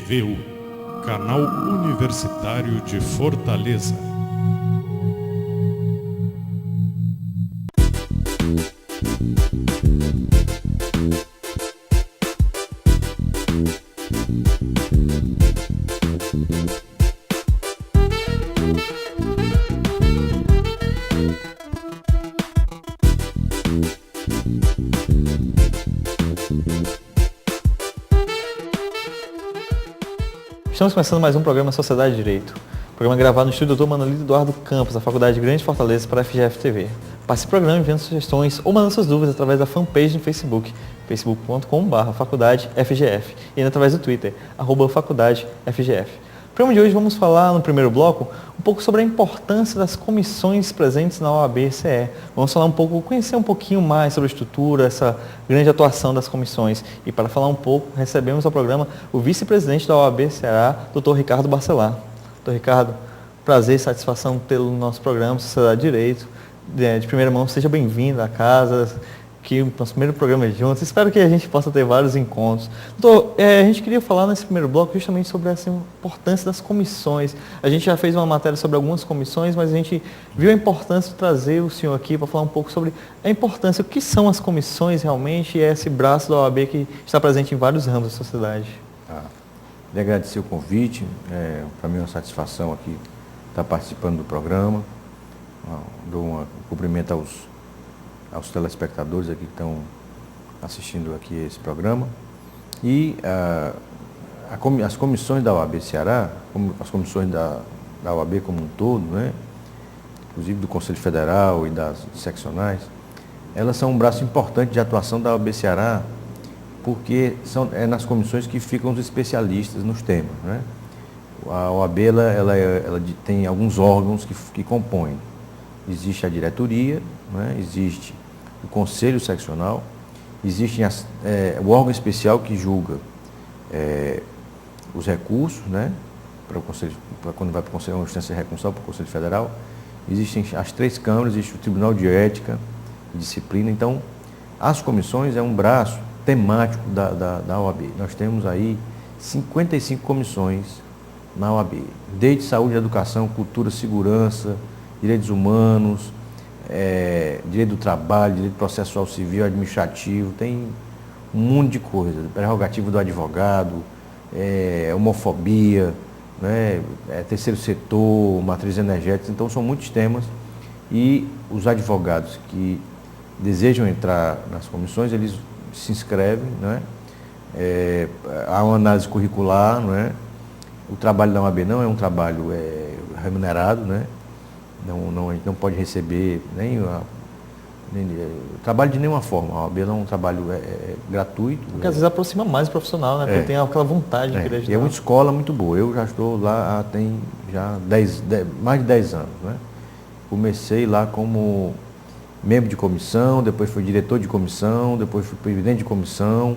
TVU, canal universitário de Fortaleza. Estamos começando mais um programa Sociedade e Direito. Programa gravado no estúdio do Dr. Manolito Eduardo Campos, da Faculdade Grande de Fortaleza, para a FGF TV. Participe do programa enviando sugestões ou mandando suas dúvidas através da fanpage no Facebook, facebook.com/faculdadefgf, e ainda através do Twitter, @faculdadefgf. No programa de hoje vamos falar, no primeiro bloco, um pouco sobre a importância das comissões presentes na OAB-CE. Vamos falar conhecer um pouquinho mais sobre a estrutura, essa grande atuação das comissões. E para falar um pouco, recebemos ao programa o vice-presidente da OAB-Ceará, Dr. Ricardo Barcelar. Dr. Ricardo, prazer e satisfação pelo nosso programa Sociedade e Direito. De primeira mão, seja bem-vindo à casa, que o nosso primeiro programa juntos. Espero que a gente possa ter vários encontros. Doutor, a gente queria falar nesse primeiro bloco justamente sobre essa importância das comissões. A gente já fez uma matéria sobre algumas comissões, mas a gente viu a importância de trazer o senhor aqui para falar um pouco sobre a importância, o que são as comissões realmente, e esse braço da OAB que está presente em vários ramos da sociedade. Queria agradecer o convite, para mim é uma satisfação aqui estar participando do programa. Dou um cumprimento aos telespectadores aqui que estão assistindo aqui esse programa. E as comissões da OAB Ceará, as comissões da OAB como um todo, né, inclusive do Conselho Federal e das seccionais, elas são um braço importante de atuação da OAB Ceará, porque é nas comissões que ficam os especialistas nos temas, né? A OAB ela tem alguns órgãos que compõem. Existe a diretoria, né? Existe o conselho seccional, existe o órgão especial que julga os recursos, né? Quando vai para o Conselho, uma instância recursal para o Conselho Federal. Existem as três câmaras, existe o Tribunal de Ética e Disciplina. Então, as comissões é um braço temático da OAB. Nós temos aí 55 comissões na OAB, desde saúde, educação, cultura, segurança, direitos humanos, direito do trabalho, direito processual civil, administrativo, tem um monte de coisa, prerrogativo do advogado, homofobia, né, terceiro setor, matriz energética. Então são muitos temas, e os advogados que desejam entrar nas comissões, eles se inscrevem, né? Há uma análise curricular, não é? O trabalho da OAB não é um trabalho remunerado, né? A gente não pode receber trabalho de nenhuma forma. A OAB não é um trabalho gratuito. Porque às vezes aproxima mais o profissional, né? Porque tem aquela vontade de querer ajudar. É uma escola muito boa. Eu já estou lá tem mais de 10 anos, né? Comecei lá como membro de comissão, depois fui diretor de comissão, depois fui presidente de comissão,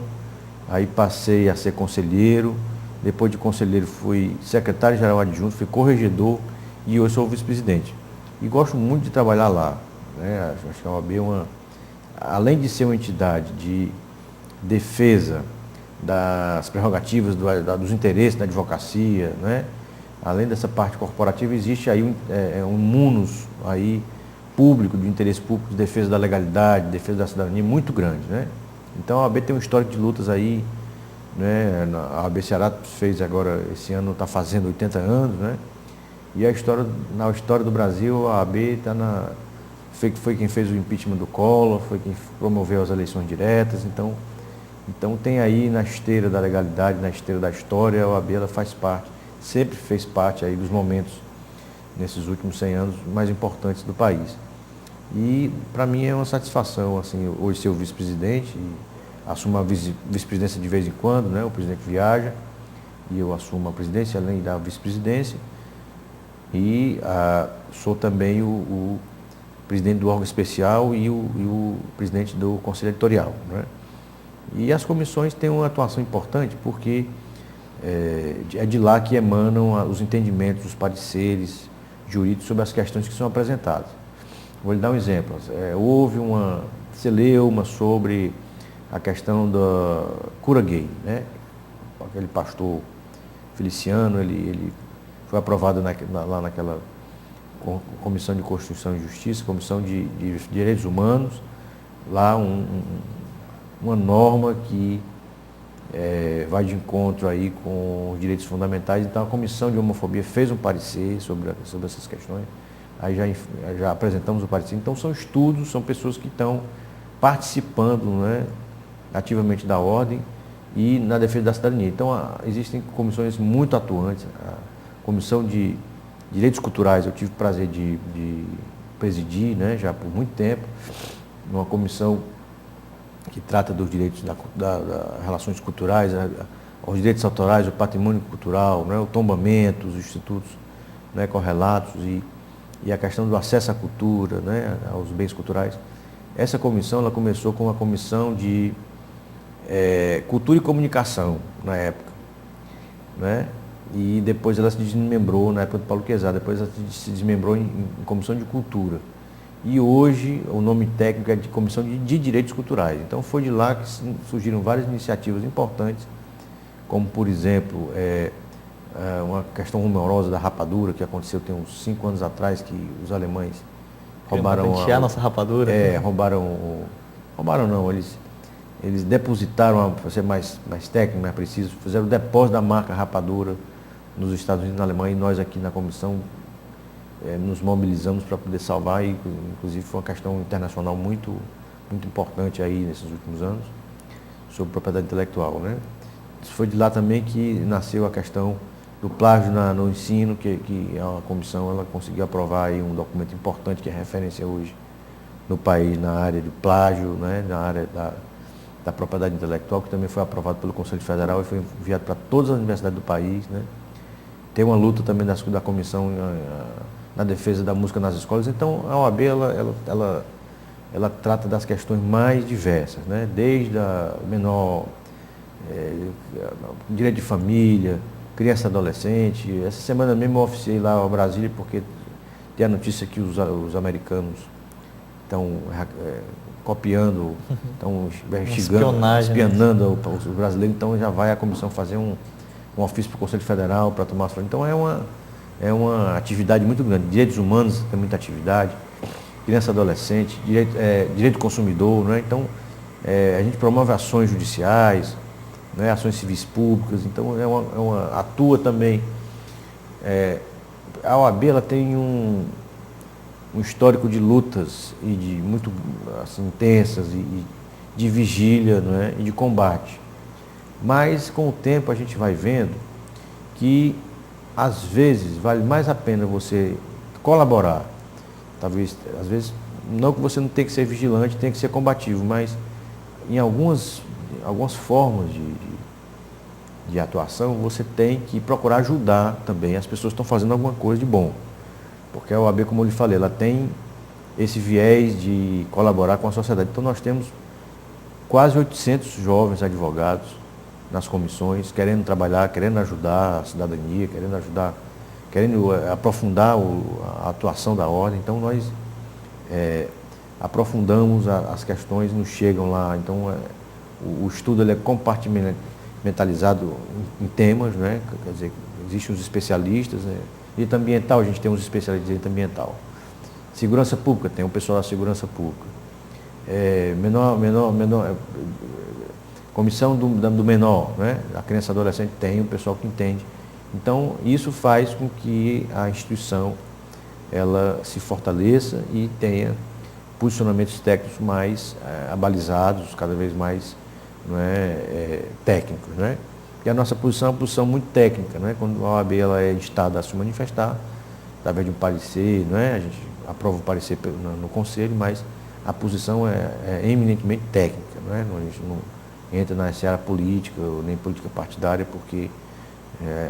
aí passei a ser conselheiro, depois de conselheiro fui secretário-geral adjunto, fui corregedor e hoje sou vice-presidente. E gosto muito de trabalhar lá, né? Acho que a OAB além de ser uma entidade de defesa das prerrogativas, dos interesses da advocacia, né? Além dessa parte corporativa, existe aí um munus aí público, de interesse público, de defesa da legalidade, de defesa da cidadania muito grande, né? Então a OAB tem um histórico de lutas aí, né? A OAB Ceará fez agora, esse ano está fazendo 80 anos, né? E na história do Brasil, a OAB foi quem fez o impeachment do Collor, foi quem promoveu as eleições diretas. Então tem aí na esteira da legalidade, na esteira da história, a OAB ela sempre fez parte aí dos momentos, nesses últimos 100 anos, mais importantes do país. E para mim é uma satisfação, assim, hoje ser o vice-presidente, assumo a vice-presidência de vez em quando, né? O presidente viaja e eu assumo a presidência, além da vice-presidência. E sou também o presidente do órgão especial e o presidente do conselho editorial, né? E as comissões têm uma atuação importante porque é de lá que emanam os entendimentos, os pareceres jurídicos sobre as questões que são apresentadas. Vou lhe dar um exemplo. Você leu uma sobre a questão da cura gay, né? Aquele pastor Feliciano, ele foi aprovado lá naquela Comissão de Constituição e Justiça, Comissão de Direitos Humanos, lá uma norma que vai de encontro aí com os direitos fundamentais. Então a Comissão de Homofobia fez um parecer sobre essas questões, aí já apresentamos o parecer. Então são estudos, são pessoas que estão participando, né, ativamente da ordem e na defesa da cidadania. Então existem comissões muito atuantes. A Comissão de Direitos Culturais, eu tive o prazer de presidir, né, já por muito tempo, uma comissão que trata dos direitos das relações culturais, os direitos autorais, o patrimônio cultural, né, o tombamento, os institutos, né, correlatos e a questão do acesso à cultura, né, aos bens culturais. Essa comissão ela começou com uma comissão de cultura e comunicação na época, né? E depois ela se desmembrou na época do Paulo Quezada, depois ela se desmembrou em comissão de cultura. E hoje o nome técnico é de comissão de direitos culturais. Então foi de lá que surgiram várias iniciativas importantes, como por exemplo uma questão rumorosa da rapadura que aconteceu tem uns 5 anos atrás, que os alemães roubaram a nossa rapadura. Roubaram não, eles depositaram, para ser mais técnico, mais preciso, fizeram o depósito da marca rapadura nos Estados Unidos e na Alemanha, e nós aqui na comissão nos mobilizamos para poder salvar, e inclusive foi uma questão internacional muito, muito importante aí nesses últimos anos, sobre propriedade intelectual, né? Isso foi de lá também que nasceu a questão do plágio no ensino, que a comissão ela conseguiu aprovar aí um documento importante que é referência hoje no país na área de plágio, né? Na área da propriedade intelectual, que também foi aprovado pelo Conselho Federal e foi enviado para todas as universidades do país, né? Tem uma luta também da comissão na defesa da música nas escolas. Então a OAB ela trata das questões mais diversas, né? Desde direito de família, criança e adolescente. Essa semana mesmo eu oficiei lá a Brasília, porque tem a notícia que os americanos estão copiando, estão espionando os brasileiros. Então já vai a comissão fazer um ofício para o Conselho Federal para tomar as frente. Então é uma atividade muito grande. Direitos humanos tem muita atividade, criança e adolescente, direito do consumidor, né? Então a gente promove ações judiciais, né? Ações civis públicas. Então atua também. A OAB ela tem um histórico de lutas e de muito assim, intensas e de vigília, não é? E de combate. Mas com o tempo a gente vai vendo que às vezes vale mais a pena você colaborar. Talvez, às vezes, não que você não tenha que ser vigilante, tem que ser combativo, mas em algumas formas de atuação você tem que procurar ajudar também as pessoas que estão fazendo alguma coisa de bom. Porque a OAB, como eu lhe falei, ela tem esse viés de colaborar com a sociedade. Então nós temos quase 800 jovens advogados nas comissões, querendo trabalhar, querendo ajudar a cidadania, querendo aprofundar a atuação da ordem. Então nós aprofundamos as questões, nos chegam lá. Então o estudo ele é compartimentalizado em temas, né? Quer dizer, existem os especialistas, né? Direito ambiental, a gente tem uns especialistas de direito ambiental. Segurança pública, tem o pessoal da segurança pública. Comissão do menor, né? A criança e adolescente tem o pessoal que entende. Então, isso faz com que a instituição ela se fortaleça e tenha posicionamentos técnicos mais abalizados, cada vez mais técnicos, né? E a nossa posição é uma posição muito técnica, né? Quando a OAB ela é instada a se manifestar, através de um parecer, né? A gente aprova o parecer no conselho, mas a posição é eminentemente técnica, né? A gente não entra na seara política, nem política partidária, porque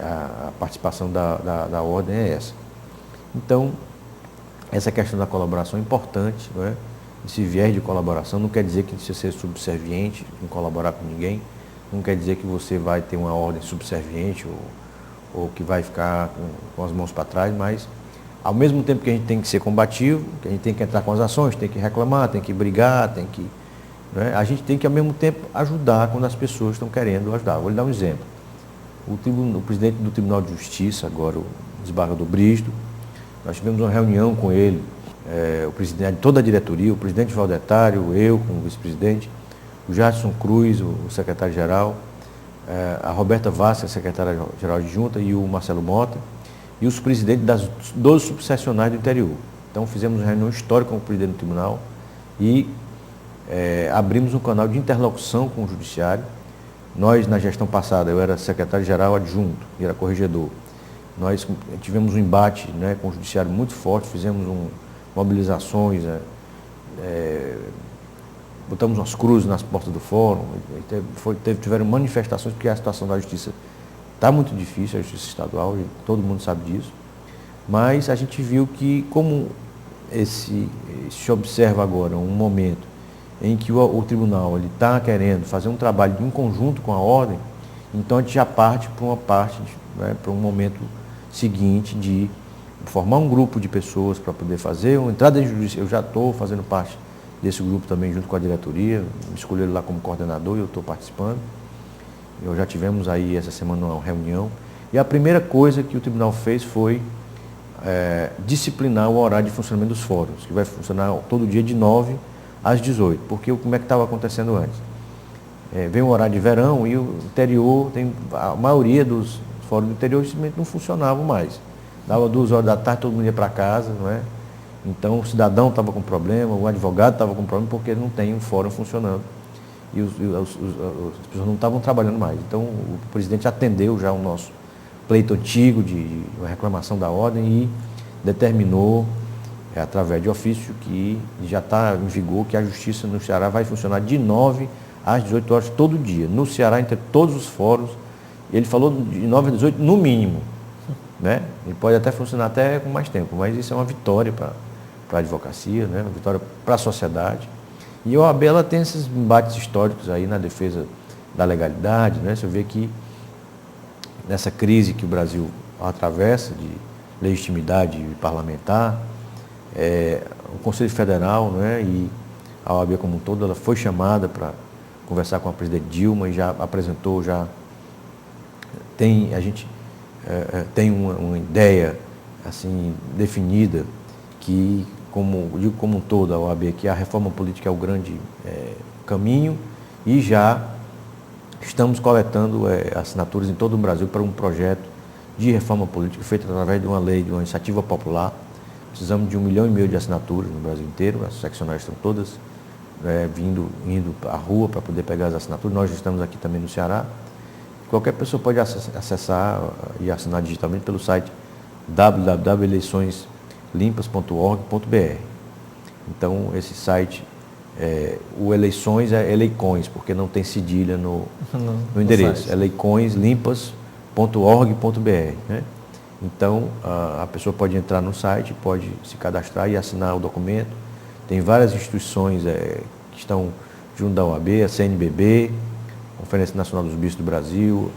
a participação da ordem é essa. Então, essa questão da colaboração é importante, não é? Esse viés de colaboração não quer dizer que você seja subserviente, não colaborar com ninguém, não quer dizer que você vai ter uma ordem subserviente ou que vai ficar com as mãos para trás, mas ao mesmo tempo que a gente tem que ser combativo, que a gente tem que entrar com as ações, tem que reclamar, tem que brigar, a gente tem que ao mesmo tempo ajudar quando as pessoas estão querendo ajudar. Vou lhe dar um exemplo. o presidente do Tribunal de Justiça, agora o desembargador Brígido, nós tivemos uma reunião com ele, o presidente, toda a diretoria, o presidente Valdetário, eu como vice-presidente, o Jadson Cruz, o secretário-geral, a Roberta Vasques, a secretária-geral adjunta, e o Marcelo Mota, e os presidentes das 12 subseccionais do interior. Então fizemos uma reunião histórica com o presidente do tribunal e abrimos um canal de interlocução com o judiciário. Nós, na gestão passada, eu era secretário-geral adjunto e era corregedor. Nós tivemos um embate, né, com o judiciário muito forte, fizemos mobilizações, botamos umas cruzes nas portas do fórum, tiveram manifestações, porque a situação da justiça está muito difícil, a justiça estadual, e todo mundo sabe disso. Mas a gente viu que, como se observa agora um momento em que o tribunal está querendo fazer um trabalho em conjunto com a ordem, então a gente já parte para um momento seguinte de formar um grupo de pessoas para poder fazer uma entrada em justiça. Eu já estou fazendo parte desse grupo também junto com a diretoria, me escolheram lá como coordenador e eu estou participando. Já tivemos aí essa semana uma reunião e a primeira coisa que o tribunal fez foi disciplinar o horário de funcionamento dos fóruns, que vai funcionar todo dia de 9 às 18, porque como é que estava acontecendo antes? Vem o horário de verão e o interior, a maioria dos fóruns do interior simplesmente não funcionavam mais. Dava 2 horas da tarde, todo mundo ia para casa, não é? Então o cidadão estava com problema, o advogado estava com problema porque não tem um fórum funcionando e as pessoas não estavam trabalhando mais. Então o presidente atendeu já o nosso pleito antigo de uma reclamação da ordem e determinou, através de ofício, que já está em vigor, que a justiça no Ceará vai funcionar de 9 às 18 horas todo dia. No Ceará, entre todos os fóruns, ele falou de 9 às 18 no mínimo. Né? Ele pode até funcionar até com mais tempo, mas isso é uma vitória para a advocacia, né? Uma vitória para a sociedade. E a OAB ela tem esses embates históricos aí na defesa da legalidade, né? Você vê que nessa crise que o Brasil atravessa de legitimidade parlamentar, o Conselho Federal, né, e a OAB como um todo, ela foi chamada para conversar com a presidente Dilma e já apresentou, a gente tem uma ideia assim definida que, como um todo, a OAB, que a reforma política é o grande caminho, e já estamos coletando assinaturas em todo o Brasil para um projeto de reforma política feito através de uma lei, de uma iniciativa popular. Precisamos de 1,5 milhão de assinaturas no Brasil inteiro, as seccionais estão todas indo à rua para poder pegar as assinaturas. Nós estamos aqui também no Ceará. Qualquer pessoa pode acessar e assinar digitalmente pelo site www.eleiçõeslimpas.org.br. Então, esse site, o eleições é eleicões, porque não tem cedilha no endereço. Eleiçõeslimpas.org.br, né? Então, a pessoa pode entrar no site, pode se cadastrar e assinar o documento. Tem várias instituições que estão junto da OAB, a CNBB, Conferência Nacional dos Bispos do Brasil,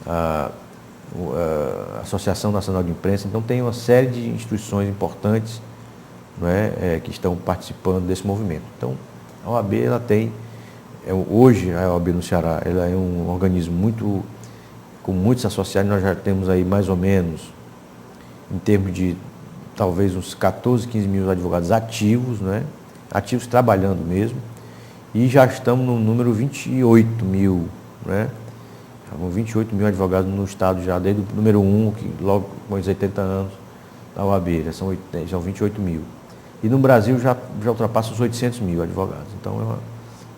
a Associação Nacional de Imprensa. Então, tem uma série de instituições importantes, não é, que estão participando desse movimento. Então, a OAB, ela tem, hoje a OAB no Ceará, ela é um organismo com muitos associados. Nós já temos aí mais ou menos, em termos de talvez uns 14, 15 mil advogados ativos, né? Ativos trabalhando mesmo, e já estamos no número 28 mil, né? 28 mil advogados no estado já, desde o número 1, que logo com os 80 anos da OAB, já são 28 mil. E no Brasil já ultrapassa os 800 mil advogados. Então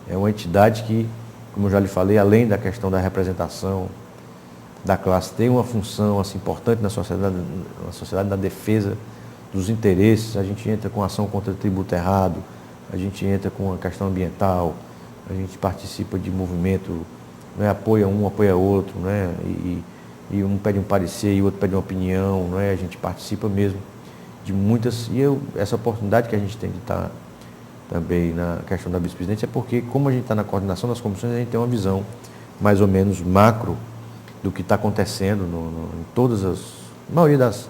é uma entidade que, como eu já lhe falei, além da questão da representação da classe, tem uma função assim, importante na sociedade na defesa dos interesses. A gente entra com ação contra o tributo errado, a gente entra com a questão ambiental, a gente participa de movimento, né, apoia um, apoia outro, né, e um pede um parecer e o outro pede uma opinião, né, a gente participa mesmo de muitas. E essa oportunidade que a gente tem de estar também na questão da vice-presidência é porque, como a gente está na coordenação das comissões, a gente tem uma visão mais ou menos macro do que está acontecendo em todas a maioria das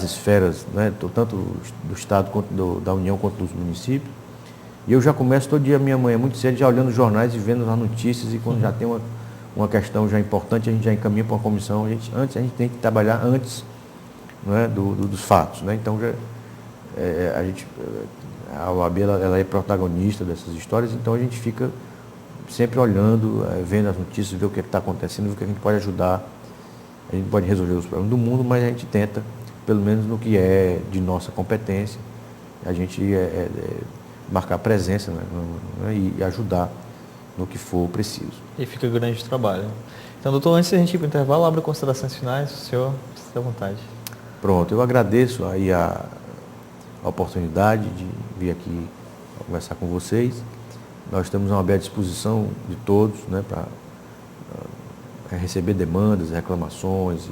esferas, né, tanto do Estado quanto da União quanto dos municípios. E eu já começo todo dia, minha mãe é muito cedo, já olhando os jornais e vendo as notícias, e quando já tem uma questão já importante, a gente já encaminha para uma comissão, a gente tem que trabalhar antes, né, dos fatos, né? Então a OAB ela é protagonista dessas histórias, então a gente fica sempre olhando, vendo as notícias, ver o que está acontecendo, ver o que a gente pode ajudar. A gente pode resolver os problemas do mundo, mas a gente tenta, pelo menos no que é de nossa competência, a gente marcar presença, né, e ajudar no que for preciso. E fica grande trabalho. Então, doutor, antes de a gente ir para o intervalo, abre considerações finais, o senhor está à vontade. Pronto, eu agradeço aí a oportunidade de vir aqui conversar com vocês. Nós estamos à aberta disposição de todos, né, para receber demandas, reclamações,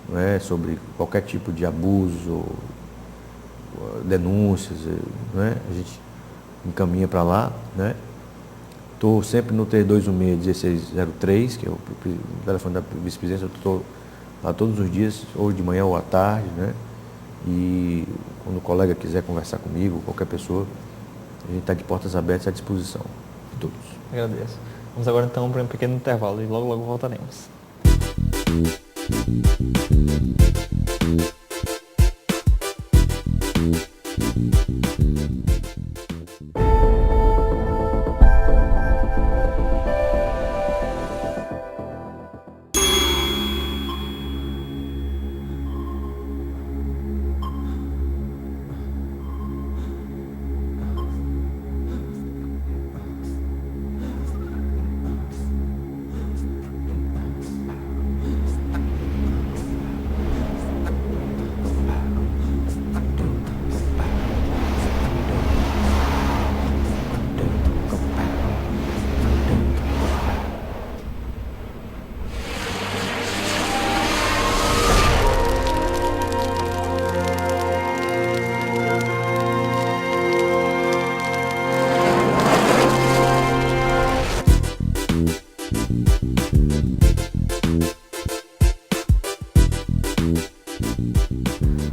né, sobre qualquer tipo de abuso, ou denúncias, né, a gente encaminha para lá, né. Estou sempre no 3216-1603, que é o telefone da vice-presidência, eu estou lá todos os dias, ou de manhã ou à tarde, né, e quando o colega quiser conversar comigo, qualquer pessoa, a gente está de portas abertas à disposição de todos. Agradeço. Vamos agora então para um pequeno intervalo e logo voltaremos.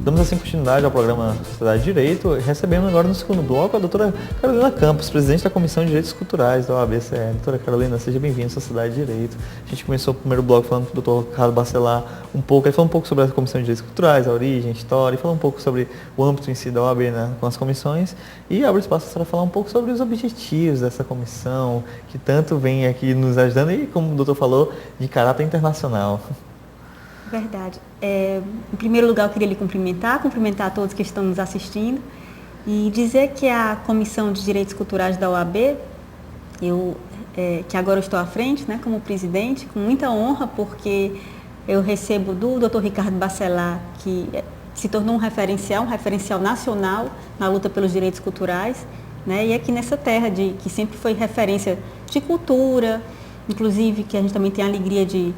Damos assim continuidade ao programa Sociedade de Direito, recebendo agora no segundo bloco a doutora Carolina Campos, presidente da Comissão de Direitos Culturais da OAB-CE. Doutora Carolina, seja bem-vinda à Sociedade de Direito. A gente começou o primeiro bloco falando com o doutor Carlos Bacelar ele falou um pouco sobre a Comissão de Direitos Culturais, a origem, a história, e falou um pouco sobre o âmbito em si da OAB, né, com as comissões, e abre espaço para falar um pouco sobre os objetivos dessa comissão, que tanto vem aqui nos ajudando e, como o doutor falou, de caráter internacional. Verdade. Em primeiro lugar, eu queria lhe cumprimentar a todos que estão nos assistindo e dizer que a Comissão de Direitos Culturais da OAB, que agora eu estou à frente, né, como presidente, com muita honra, porque eu recebo do Dr. Ricardo Bacelar, que se tornou um referencial nacional na luta pelos direitos culturais, né, e aqui nessa terra que sempre foi referência de cultura, inclusive que a gente também tem a alegria de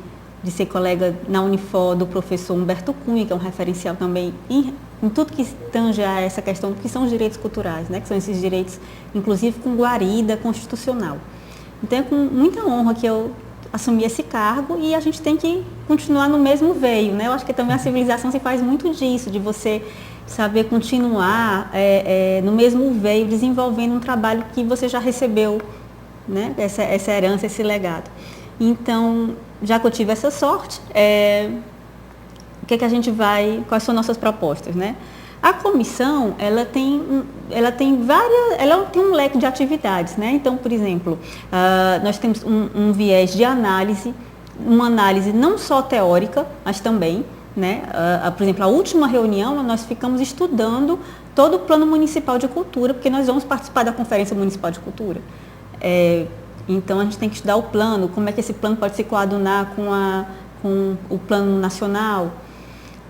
ser colega na Unifor do professor Humberto Cunha, que é um referencial também em tudo que tange a essa questão, que são os direitos culturais, né? Que são esses direitos, inclusive com guarida constitucional. Então é com muita honra que eu assumi esse cargo e a gente tem que continuar no mesmo veio, né? Eu acho que também a civilização se faz muito disso, de você saber continuar no mesmo veio, desenvolvendo um trabalho que você já recebeu, né? Essa herança, esse legado. Então, já que eu tive essa sorte, quais são nossas propostas, né? A comissão, ela tem um leque de atividades, né? Então, por exemplo, nós temos um viés de análise, uma análise não só teórica, mas também, né? Por exemplo, a última reunião, nós ficamos estudando todo o Plano Municipal de Cultura, porque nós vamos participar da Conferência Municipal de Cultura. Então, a gente tem que estudar o plano, como é que esse plano pode se coadunar com o plano nacional.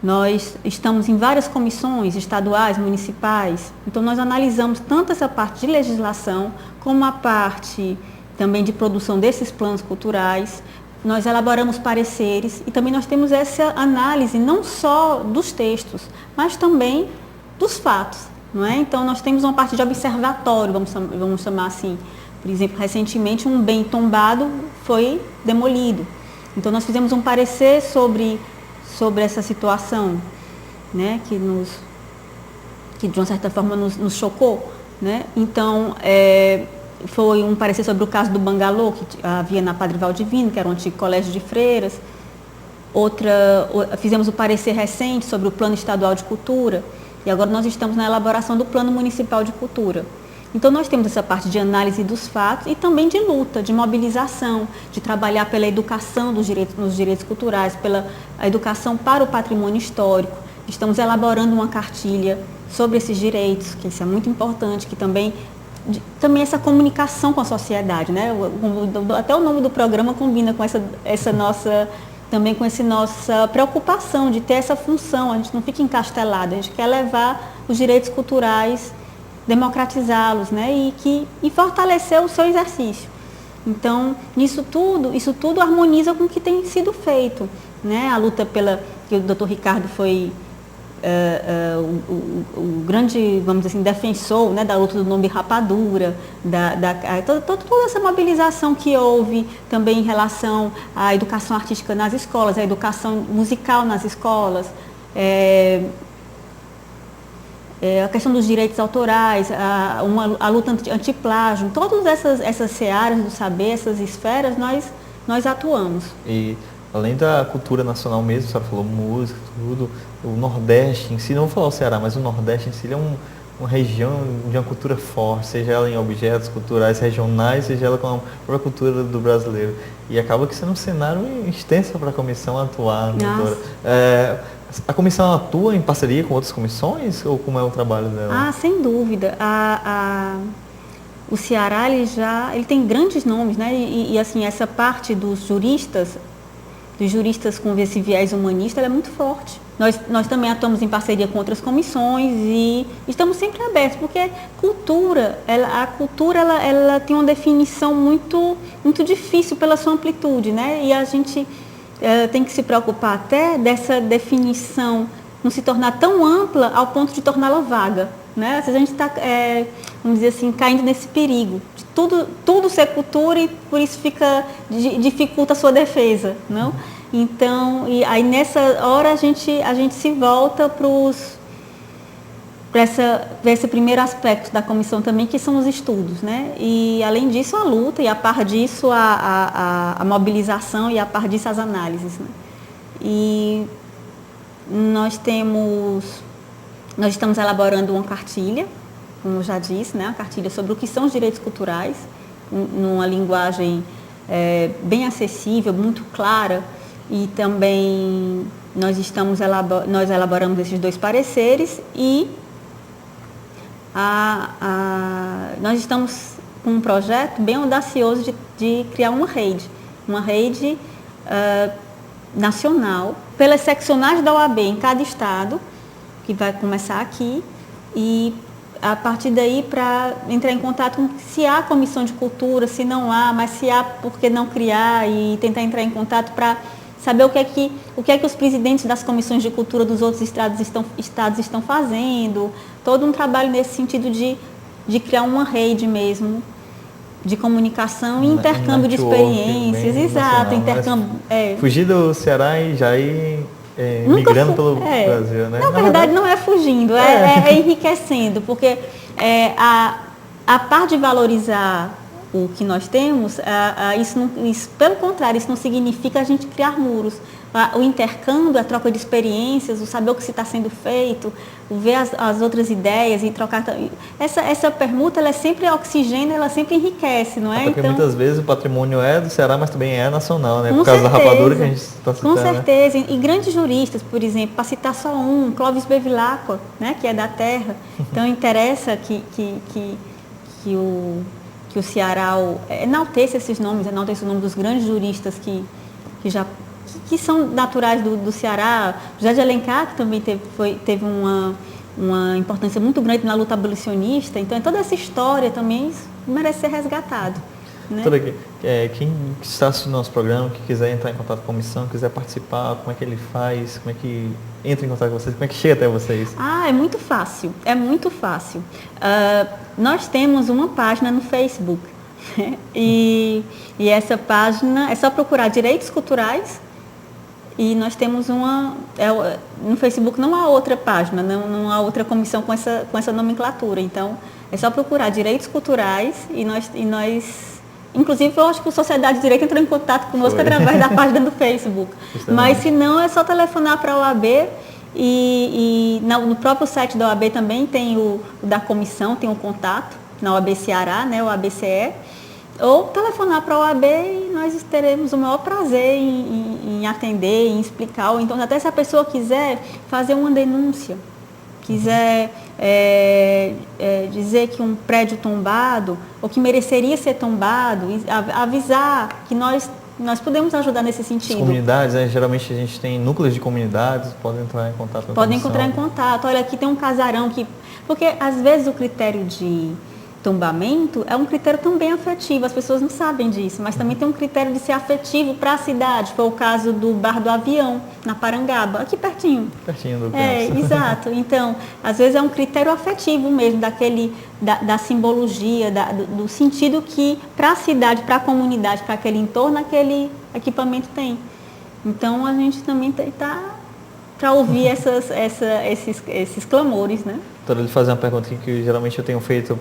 Nós estamos em várias comissões estaduais, municipais, então nós analisamos tanto essa parte de legislação, como a parte também de produção desses planos culturais. Nós elaboramos pareceres e também nós temos essa análise não só dos textos, mas também dos fatos, não é? Então, nós temos uma parte de observatório, vamos chamar assim. Por exemplo, recentemente um bem tombado foi demolido. Então, nós fizemos um parecer sobre essa situação, né, que de uma certa forma nos chocou, né? Então, foi um parecer sobre o caso do Bangalô, que havia na Padre Valdivino, que era um antigo colégio de freiras. Fizemos o parecer recente sobre o Plano Estadual de Cultura, e agora nós estamos na elaboração do Plano Municipal de Cultura. Então nós temos essa parte de análise dos fatos e também de luta, de mobilização, de trabalhar pela educação nos direitos culturais, pela educação para o patrimônio histórico. Estamos elaborando uma cartilha sobre esses direitos, que isso é muito importante, que também essa comunicação com a sociedade, né? Até o nome do programa combina com essa nossa preocupação de ter essa função. A gente não fica encastelado, a gente quer levar os direitos culturais, democratizá-los, né? E fortalecer o seu exercício. Então, isso tudo harmoniza com o que tem sido feito, né? A luta que o Dr. Ricardo foi o grande, vamos dizer assim, defensor, né, da luta do nome rapadura, toda essa mobilização que houve também em relação à educação artística nas escolas, à educação musical nas escolas, a questão dos direitos autorais, a luta antiplágio, todas essas searas do saber, essas esferas, nós atuamos. E além da cultura nacional mesmo, a senhora falou música, tudo, o Nordeste em si, não vou falar o Ceará, mas o Nordeste em si ele é uma região de uma cultura forte, seja ela em objetos culturais regionais, seja ela com a própria cultura do brasileiro. E acaba que sendo um cenário extenso para a comissão atuar, doutora. A comissão atua em parceria com outras comissões ou como é o trabalho dela? Sem dúvida. O Ceará ele tem grandes nomes, né? E assim, essa parte dos juristas com esse viés humanista, ela é muito forte. Nós também atuamos em parceria com outras comissões e estamos sempre abertos, porque a cultura ela tem uma definição muito, muito difícil pela sua amplitude, né? E a gente tem que se preocupar até dessa definição não se tornar tão ampla ao ponto de torná-la vaga, né? Às vezes a gente está, vamos dizer assim, caindo nesse perigo de tudo ser cultura e por isso dificulta a sua defesa, não? Então, e aí nessa hora a gente se volta para esse primeiro aspecto da comissão também, que são os estudos, né? E além disso a luta, e a par disso a mobilização, e a par disso as análises, né? E nós estamos elaborando uma cartilha, como eu já disse, né? Uma cartilha sobre o que são os direitos culturais, numa linguagem bem acessível, muito clara. E também nós elaboramos esses 2 pareceres e nós estamos com um projeto bem audacioso de criar uma rede nacional, pelas seccionais da OAB em cada estado, que vai começar aqui, e a partir daí para entrar em contato com se há comissão de cultura, se não há, mas se há, por que não criar, e tentar entrar em contato para saber o que é que os presidentes das comissões de cultura dos outros estados estão fazendo, todo um trabalho nesse sentido de criar uma rede mesmo de comunicação e intercâmbio de experiências. Exato, intercâmbio. Fugir do Ceará e já ir migrando pelo Brasil, né? Na verdade, não é fugindo, é enriquecendo, porque a par de valorizar o que nós temos, isso, pelo contrário, isso não significa a gente criar muros. O intercâmbio, a troca de experiências, o saber o que está sendo feito, o ver as outras ideias e trocar. Essa permuta, ela é sempre oxigênio, ela sempre enriquece, não é? Porque muitas vezes o patrimônio é do Ceará, mas também é nacional, né? Por causa da rapadura que a gente está citando. Com certeza. Né? E grandes juristas, por exemplo, para citar só um, Clóvis Bevilacqua, né? Que é da terra. Então interessa que o Ceará enalteça esses nomes, enalteça o nome dos grandes juristas que são naturais do Ceará. José de Alencar, que também teve uma importância muito grande na luta abolicionista. Então, toda essa história também merece ser resgatado. Né? Quem está assistindo nosso programa, que quiser entrar em contato com a comissão, quiser participar, como é que ele faz, como é que entra em contato com vocês, como é que chega até vocês? É muito fácil, nós temos uma página no Facebook, né? E essa página é só procurar Direitos Culturais E nós temos no Facebook não há outra página, não há outra comissão com essa nomenclatura. Então, é só procurar Direitos Culturais e nós inclusive, eu acho que a Sociedade de Direito entrou em contato conosco através da página do Facebook. Mas, se não, é só telefonar para a OAB no próprio site da OAB também tem o da comissão, tem um contato, na OAB Ceará, né, o ABCE, ou telefonar para a OAB e nós teremos o maior prazer em atender, em explicar, ou então até se a pessoa quiser fazer uma denúncia, quiser dizer que um prédio tombado, ou que mereceria ser tombado, avisar que nós podemos ajudar nesse sentido. As comunidades, né? Geralmente a gente tem núcleos de comunidades, podem entrar em contato com a Podem comissão. entrar em contato. Olha, aqui tem um casarão que... Porque, às vezes, o critério de tombamento é um critério também afetivo, as pessoas não sabem disso, mas também tem um critério de ser afetivo para a cidade. Foi o caso do Bar do Avião, na Parangaba, aqui pertinho. Pertinho do Exato. Então, às vezes é um critério afetivo mesmo, da simbologia, do sentido que para a cidade, para a comunidade, para aquele entorno, aquele equipamento tem. Então, a gente também está para ouvir esses clamores, né? Doutora, lhe fazer uma pergunta que geralmente eu tenho feito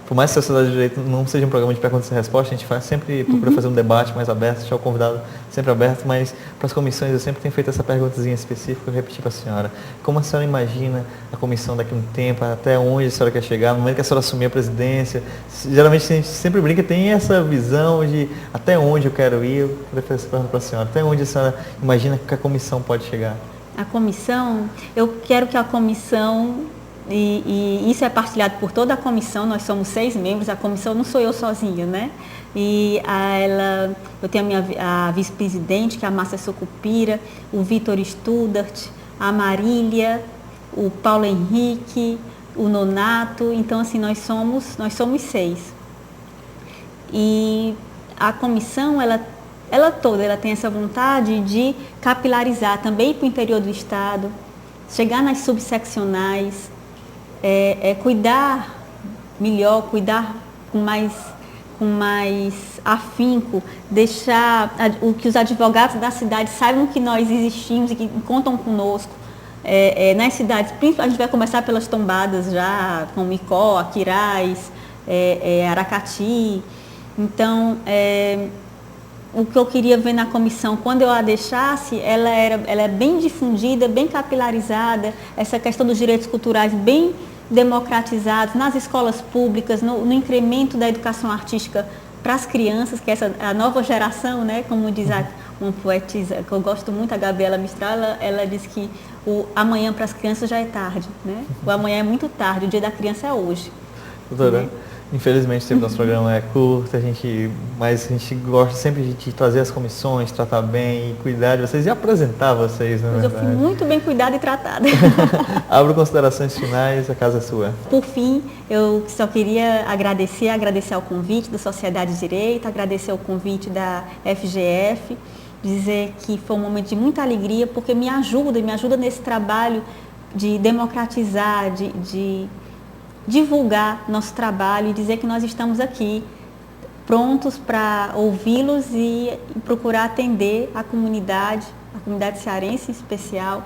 por mais que a Sociedade de Direito não seja um programa de perguntas e respostas, a gente sempre procura fazer um debate mais aberto, deixar o convidado sempre aberto, mas para as comissões eu sempre tenho feito essa perguntazinha específica, eu repeti para a senhora. Como a senhora imagina a comissão daqui a um tempo, até onde a senhora quer chegar, no momento que a senhora assumir a presidência? Geralmente a gente sempre brinca, tem essa visão de até onde eu quero ir. Eu queria fazer essa pergunta para a senhora. Até onde a senhora imagina que a comissão pode chegar? A comissão, eu quero que a comissão, e isso é partilhado por toda a comissão, nós somos 6 membros, a comissão não sou eu sozinha, né? E eu tenho a vice-presidente, que é a Márcia Sucupira, o Vitor Studart, a Marília, o Paulo Henrique, o Nonato, então assim, nós somos 6. E a comissão, ela tem essa vontade de capilarizar também para o interior do estado, chegar nas subseccionais, cuidar melhor, cuidar com mais afinco, deixar que os advogados da cidade saibam que nós existimos e que contam conosco. Nas cidades, a gente vai começar pelas tombadas já, como Icó, Aquiraz, Aracati. Então, o que eu queria ver na comissão, quando eu a deixasse, ela é bem difundida, bem capilarizada, essa questão dos direitos culturais bem democratizados nas escolas públicas, no incremento da educação artística para as crianças, que é a nova geração, né? Como diz uma poetisa que eu gosto muito, a Gabriela Mistral, ela diz que o amanhã para as crianças já é tarde, né? O amanhã é muito tarde, o dia da criança é hoje. Doutora, né? Infelizmente o tempo do nosso programa é curto, mas a gente gosta sempre de trazer as comissões, tratar bem e cuidar de vocês e apresentar vocês, na verdade. Eu fui muito bem cuidada e tratada. Abro considerações finais, a casa é sua. Por fim, eu só queria agradecer ao convite da Sociedade de Direito, agradecer ao convite da FGF, dizer que foi um momento de muita alegria, porque me ajuda nesse trabalho de democratizar, de divulgar nosso trabalho e dizer que nós estamos aqui prontos para ouvi-los e procurar atender a comunidade cearense em especial,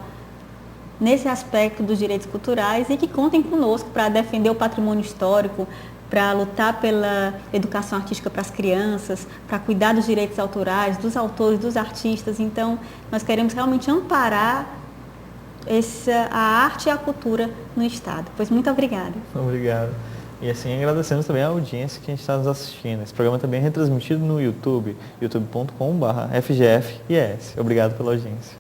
nesse aspecto dos direitos culturais e que contem conosco para defender o patrimônio histórico, para lutar pela educação artística para as crianças, para cuidar dos direitos autorais, dos autores, dos artistas. Então, nós queremos realmente amparar a arte e a cultura no estado. Pois muito obrigada. Obrigado. E assim agradecemos também a audiência que a gente está nos assistindo. Esse programa também é retransmitido no YouTube, youtube.com/FGFIES. Obrigado pela audiência.